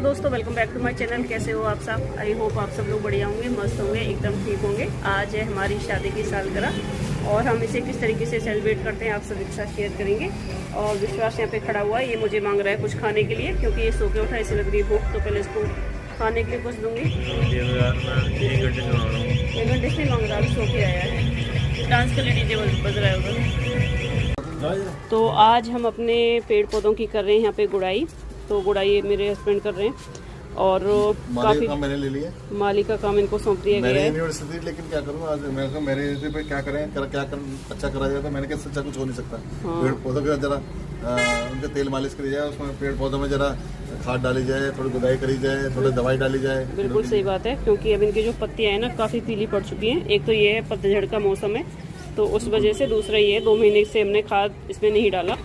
दोस्तों, welcome back to my channel. कैसे हो आप सब? आई होप आप सब लोग बढ़िया होंगे, मस्त होंगे, एकदम ठीक होंगे। आज है हमारी शादी की सालगिरह और हम इसे किस तरीके से सेलिब्रेट करते हैं आप सभी के साथ शेयर करेंगे। और विश्वास यहाँ पे खड़ा हुआ है, ये मुझे मांग रहा है कुछ खाने के लिए क्योंकि ये सो के उठा, इसे लग रही है भूख। तो पहले इसको खाने के लिए कुछ दूंगी। 1 घंटे से मांग रहा है, सो के आया है। डांस के लिए डीजे बज रहा है उधर। तो आज हम अपने पेड़ पौधों की कर रहे हैं यहाँ पे गुड़ाई। तो गुड़ाई मेरे हस्बैंड कर रहे हैं और काफी मैंने ले लिया। माली का काम इनको सौंप दिया गया है। यूनिवर्सिटी, लेकिन क्या करूँ आज मेरे पे क्या करें, अच्छा करा जाए। तो मैंने कहा अच्छा कुछ हो नहीं सकता। हाँ। पेड़ पौधों का जरा उनके तेल मालिश करी जाए, उसमें पेड़ पौधों में जरा खाद डाली जाए, थोड़ी गुदाई करी जाए, थोड़ी दवाई डाली जाए। बिल्कुल सही बात है, क्योंकि अब इनकी जो पत्तियां हैं ना काफी पीली पड़ चुकी हैं। एक तो ये है पतझड़ का मौसम है तो उस वजह से, दूसरा ये 2 महीने से हमने खाद इसमें नहीं डाला।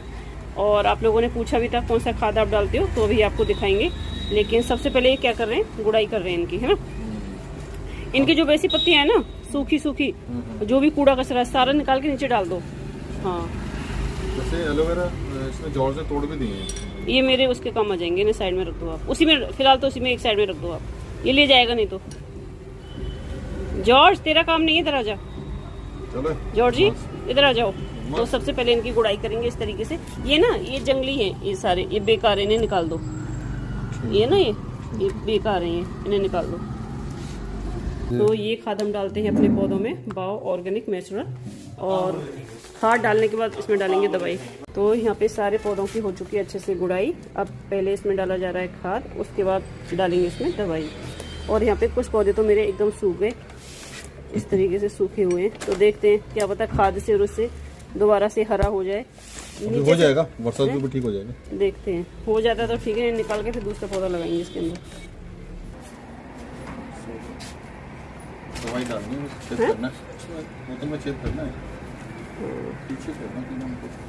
और आप लोगों ने पूछा भी था कौन सा खाद आप डालते हो, तो अभी आपको दिखाएंगे। लेकिन सबसे पहले ये क्या कर रहे हैं, गुड़ाई कर रहे हैं इनकी, है ना। इनकी जो वैसी पत्तियां हैं ना, सूखी सूखी, जो भी कूड़ा कचरा है सारा निकाल के नीचे डाल दो। हाँ, जैसे एलोवेरा इसमें जोर से तोड़ भी दिए। ये मेरे उसके काम आ जाएंगे, इन्हें साइड में रख दो आप। उसी में फिलहाल तो उसी में एक साइड में रख दो आप, ये ले जाएगा नहीं तो। जॉर्ज तेरा काम नहीं है, इधर आ जा। चलो जॉर्ज जी इधर आ जाओ। तो सबसे पहले इनकी गुड़ाई करेंगे इस तरीके से। ये ना, ये जंगली हैं, ये सारे, ये बेकार है, इन्हें निकाल दो। ये ना, ये बेकार है, इन्हें निकाल दो। तो ये खाद हम डालते हैं अपने पौधों में, बायो ऑर्गेनिक नेचुरल। और खाद डालने के बाद इसमें डालेंगे दवाई। तो यहाँ पे सारे पौधों की हो चुकी है अच्छे से गुड़ाई। अब पहले इसमें डाला जा रहा है खाद, उसके बाद डालेंगे इसमें दवाई। और यहाँ पे कुछ पौधे तो मेरे एकदम सूख गए, इस तरीके से सूखे हुए हैं। तो देखते हैं, क्या पता खाद से और उससे दोबारा से हरा हो जाए। हो जाएगा, बरसात में भी ठीक हो जाएगा। देखते हैं, हो जाता है तो ठीक है, निकाल के फिर दूसरा पौधा लगाएंगे इसके अंदर। दवाई डालनी है, छेद करना है, तो मैं छेद करना है, पीछे करना है।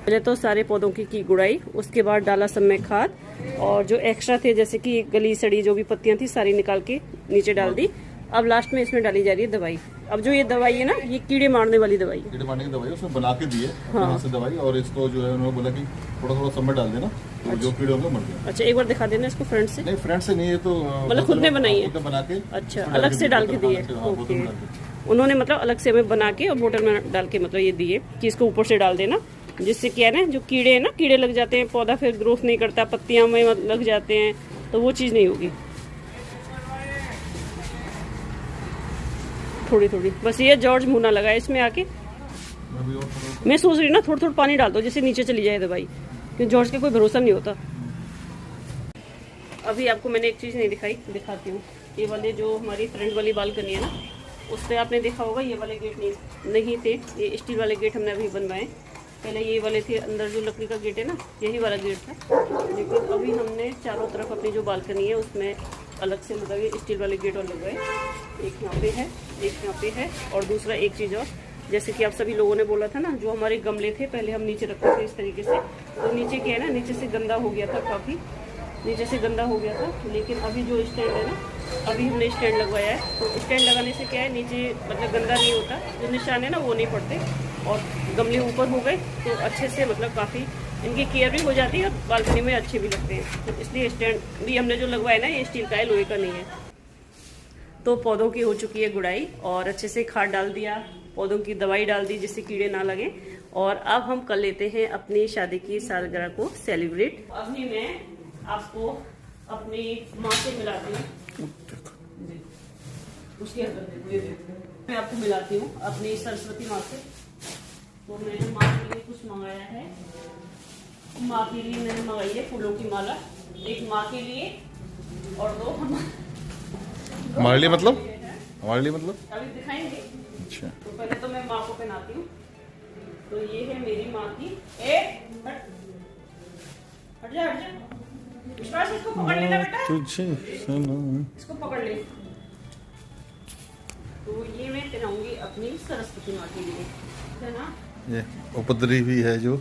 पहले तो सारे पौधों की गुड़ाई, उसके बाद डाला सब में खाद। और जो एक्स्ट्रा थे, जैसे कि गली सड़ी जो भी पत्तियां थी, सारी निकाल के नीचे डाल दी। अब लास्ट में इसमें डाली जा रही है दवाई। अब जो ये दवाई है ना, ये कीड़े मारने वाली दवाई, कीड़े मारने की दवाई उसमें बना के दी है। हाँ। से दवाई, और इसको जो है उन्होंने बोला कि थोड़ा थोड़ा समय डाल देना, तो जो कीड़े होंगे मर जाए। अच्छा, एक बार दिखा देना इसको फ्रंट से। नहीं, फ्रंट से नहीं, ये तो मतलब खुद ने बनाई है, बना के। अच्छा, अलग से डाल के दिए। ओके, उन्होंने मतलब अलग से हमें बना के और बोतल में डाल के मतलब ये दिए कि इसको ऊपर से डाल देना, जिससे क्या है ना, जो कीड़े हैं ना, कीड़े लग जाते हैं, पौधा फिर ग्रोथ नहीं करता, पत्तियां में लग जाते हैं, तो वो चीज़ नहीं होगी। थोड़ी थोड़ी बस, ये जॉर्ज मुंह ना लगाए इसमें आके। मैं सोच रही ना, थोड़ा थोड़ा पानी डाल दो जिससे नीचे चली जाए दवाई, क्योंकि जॉर्ज का कोई भरोसा नहीं होता। अभी आपको मैंने एक चीज़ नहीं दिखाई, दिखाती हूँ। ये वाले जो हमारी फ्रंट वाली बालकनी है ना, उस पर आपने देखा होगा ये वाले गेट नहीं थे, ये स्टील वाले गेट हमने अभी बनवाए। पहले ये वाले थे, अंदर जो लकड़ी का गेट है ना, यही वाला गेट था। लेकिन अभी हमने चारों तरफ अपनी जो बालकनी है उसमें अलग से मतलब ये स्टील वाले गेट और लगवाए। एक यहाँ पे है, एक यहाँ पे है, और दूसरा एक चीज़ और, जैसे कि आप सभी लोगों ने बोला था ना, जो हमारे गमले थे पहले हम नीचे रखते थे इस तरीके से, तो नीचे क्या है ना, नीचे से गंदा हो गया था, काफ़ी नीचे से गंदा हो गया था। लेकिन अभी जो स्टैंड है ना, अभी हमने स्टैंड लगवाया है। तो स्टैंड लगाने से क्या है, नीचे मतलब गंदा नहीं होता, जो निशान है ना वो नहीं पड़ते, और गमले ऊपर हो गए तो अच्छे से मतलब काफ़ी इनकी केयर भी हो जाती है और बालकनी में अच्छे भी लगते हैं। तो इसलिए स्टैंड भी हमने जो लगवाया ना, ये स्टील का है, लोहे का नहीं है। तो पौधों की हो चुकी है गुड़ाई और अच्छे से खाद डाल दिया, पौधों की दवाई डाल दी जिससे कीड़े ना लगे। और अब हम कर लेते हैं अपनी शादी की सालगिरह को सेलिब्रेट। अभी मैं आपको अपनी माँ से मिलाती हूँ, उसके अंदर देखो, ये देखो, मैं आपको मिलाती हूँ अपनी सरस्वती माँ से। तो मैंने माँ के लिए कुछ मंगाया है। माँ के लिए मैंने मंगाई है फूलों की माला, एक माँ के लिए और दो हमारे लिए। मतलब हमारे लिए मतलब अभी दिखाएंगे। अच्छा, तो पहले तो मैं माँ को पहनाती हूँ। तो ये है मेरी माँ की। हट जा, हट जा विश्वास, इसको पकड़ लेना बेटा, इसको पकड़ ले। तो ये मैं पहनाऊंगी अपनी सरस्वती माँ के लिए, है ना। ये उपद्रवी भी है जो।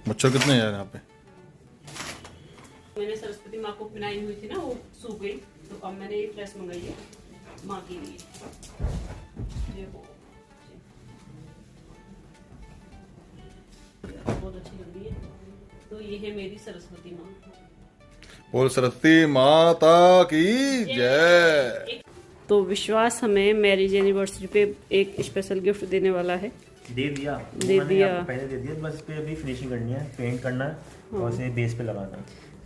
मच्छर कितने हैं यार यहाँ पे। मैंने सरस्वती माँ को पहनाई हुई थी ना, वो सूख गई, तो अब मैंने ये ड्रेस मंगाई है माँ के लिए। ये बहुत अच्छी लग रही है। तो ये है मेरी सरस्वती माँ। बोल सरस्वती माता की जय। तो विश्वास हमें मैरिज एनिवर्सरी पे एक स्पेशल गिफ्ट देने वाला है। दे दिया, दे मैंने दिया। आपको पहले दे दिया, बस इस पे अभी फिनिशिंग करनी है, पेंट करना है और इसे बेस पे लगाना है।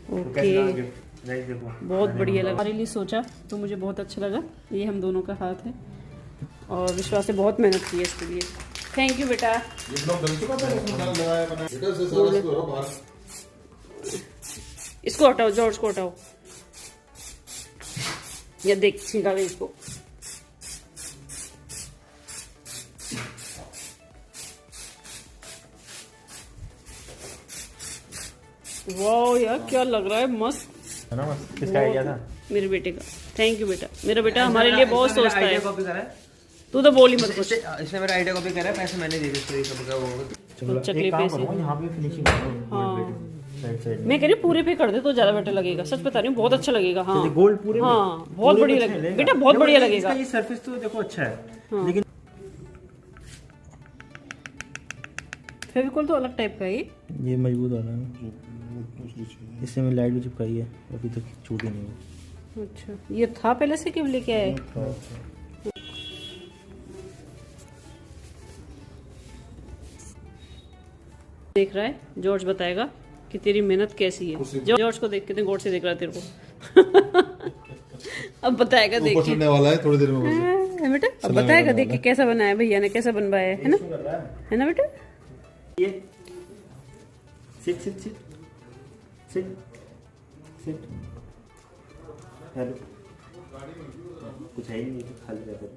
तो ओके, कैसा लगा गिफ्ट? गाइस देखो, बहुत मैंने बढ़िया लगा। मंगवा- हमारे लिए सोचा तो मुझे बहुत अच्छा लगा। ये हम दोनों का हाथ है और विश्वास ने बहुत मेहनत की है इसके लिए। थैंक यू बेटा। इसको हटाओ जॉर्ज को हटाओ, या देख छिंका गई इसको। वाह यार क्या लग रहा है, मस्त है ना? बस किसका आइडिया था? मेरे बेटे का। थैंक यू बेटा, मेरा बेटा हमारे लिए बहुत सोचता है। कॉपी करा है, तू तो बोल ही मत कुछ। इसने मेरा आइडिया कॉपी करा है, पैसे मैंने दे दिए इसको, ये सब का वो होगा। चलो चकली एक काम पे से। करो, यहाँ पे फिनिशिंग करो हाँ। गोल्ड पे साइड साइड मैं कह रही हूँ पूरे पे कर दे तो ज्यादा बेटर लगेगा, सच बता रही हूँ, बहुत अच्छा लगेगा। हाँ गोल्ड पूरे में? हाँ बहुत पूरे बढ़िया में अच्छा लगेगा लगेगा। बेटा, बहुत देखो, बढ़िया इसका लगेगा। ये सरफेस तो देखो अच्छा है, हाँ। लेकिन फेविकॉल तो अलग टाइप का है ये। ये मजबूत हो रहा है, इससे मैं लाइट भी चिपकाई है, अभी तक छूटी नहीं है। अच्छा ये था पहले से कि लेके आए? देख रहा है जॉर्ज, बताएगा कि तेरी मेहनत कैसी है। जॉर्ज को देख के गौर से देख रहा है तेरे को। अब बताएगा देख के। चढ़ने वाला है थोड़ी देर में। हाँ, बेटा अब बताएगा देख के कैसा बनाया भैया ने, कैसा बनवाया है ना? है ना बेटा? ये sit sit sit sit sit. Hello, कुछ है ही नहीं, खाली रहता है।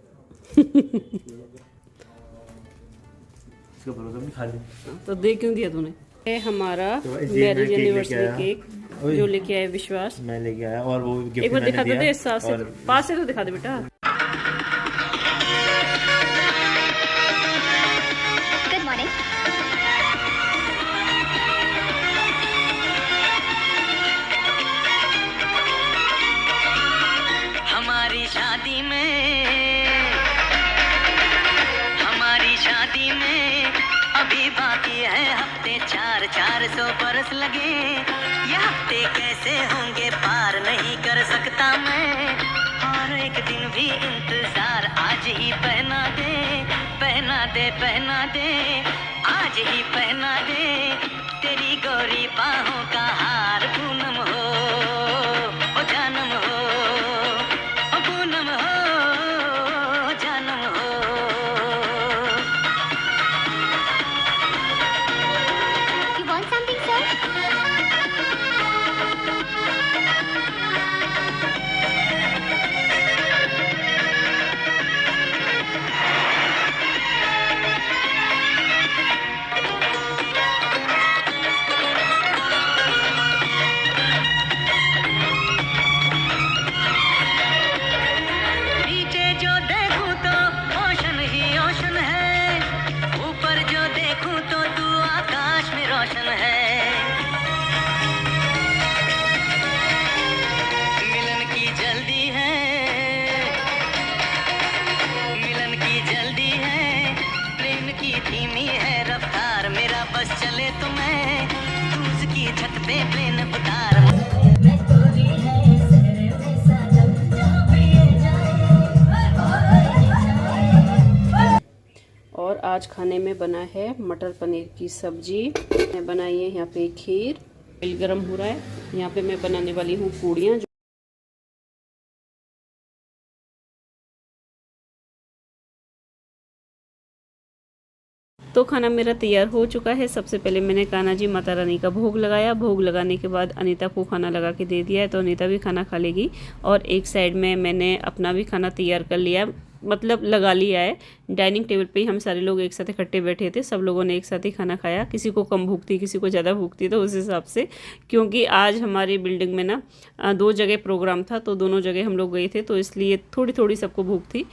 इसका भरोसा नहीं, खाली। तो दे क्यों दिया तूने? ये हमारा तो ये मैं मैरिज केक लेके एनिवर्सरी आया। केक ओए। जो लेके आए विश्वास। मैं लेके आया और वो गिफ्ट एक बार मैंने दिखा दिया दे इस हिसाब से, और पास से तो दिखा दे बेटा। Good morning. हमारी शादी में अभी बाकी है हफ्ते 400 बरस लगे। ये हफ्ते कैसे होंगे पार नहीं कर सकता मैं, और एक दिन भी इंतजार आज ही पहना दे, पहना दे, पहना दे, आज ही पहना दे तेरी गोरी बाहों का हार। पूनम हो ओ जानम हो, ओ पूनम हो ओ जानम हो। You want something, sir? नीचे जो देखूं तो ओशन ही ओशन है, ऊपर जो देखूं तो तू आकाश में रोशन है। मिलन की जल्दी है, मिलन की जल्दी है, प्रेम की धीमी है रफ्तार। मेरा बस चले तो मैं तू उसकी छत पे प्लेन उतार। और आज खाने में बना है मटर पनीर की सब्जी, मैं बनाई है यहाँ पे खीर। तेल गरम हो रहा है, यहाँ पे मैं बनाने वाली हूँ पूड़ियाँ। तो खाना मेरा तैयार हो चुका है। सबसे पहले मैंने कान्हा जी माता रानी का भोग लगाया। भोग लगाने के बाद अनीता को खाना लगा के दे दिया है, तो अनीता भी खाना खा लेगी। और एक साइड में मैंने अपना भी खाना तैयार कर लिया, मतलब लगा लिया है। डाइनिंग टेबल पे ही हम सारे लोग एक साथ इकट्ठे बैठे थे, सब लोगों ने एक साथ ही खाना खाया। किसी को कम भूख थी, किसी को ज़्यादा भूख थी, तो उस हिसाब से, क्योंकि आज हमारी बिल्डिंग में ना 2 जगह प्रोग्राम था, तो दोनों जगह हम लोग गए थे, तो इसलिए थोड़ी थोड़ी सबको भूख थी।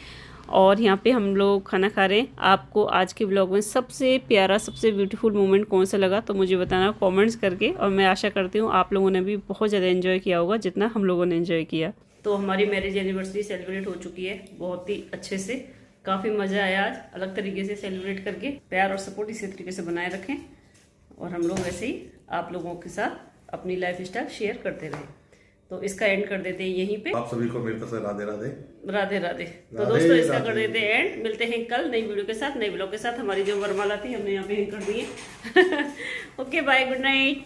और यहाँ पे हम लोग खाना खा रहे हैं। आपको आज के ब्लॉग में सबसे प्यारा, सबसे ब्यूटीफुल मोमेंट कौन सा लगा तो मुझे बताना कमेंट्स करके। और मैं आशा करती हूँ आप लोगों ने भी बहुत ज़्यादा एंजॉय किया होगा जितना हम लोगों ने एंजॉय किया। तो हमारी मैरिज एनिवर्सरी सेलिब्रेट हो चुकी है बहुत ही अच्छे से। काफ़ी मज़ा आया आज अलग तरीके से सेलिब्रेट करके। प्यार और सपोर्ट इसी तरीके से बनाए रखें और हम लोग ऐसे ही आप लोगों के साथ अपनी लाइफ स्टाइल शेयर करते रहें। तो इसका एंड कर देते हैं यहीं पे। आप सभी को मेरी तरफ से राधे राधे। राधे राधे। तो राधे दोस्तों इसका राधे। कर देते हैं एंड। मिलते हैं कल नई वीडियो के साथ, नई ब्लॉग के साथ। हमारी जो वरमाला थी हमने यहाँ पे एंड कर दी है। Okay bye, good night.